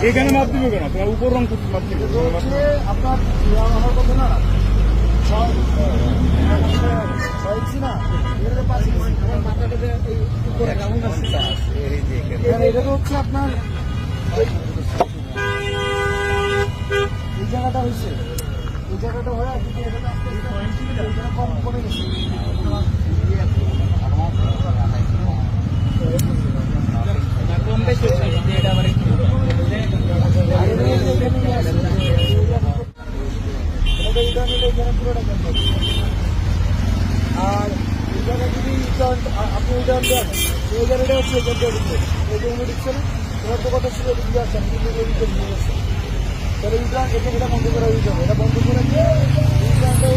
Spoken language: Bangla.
এখানে মাপ দিবে কেন? তোমার উপর রং মাপ দিবে আপনার আমার কথা না এটা তো হচ্ছে আপনার এই জায়গাটা হয়েছে, এই জায়গাটা হয়ে কম কমে গেছে। কম বেশি এটা আবার একটু আর এই জায়গায় যদি আপনি উদাহরণ দেন, এই জায়গাটা হচ্ছে এই জন্য দিচ্ছে না, তোমার তো কথা ছিল দিয়ে আসছেন কিন্তু নিয়ে গেছে, তাহলে এটা বন্ধ করা হয়ে যাবে, এটা বন্ধ করে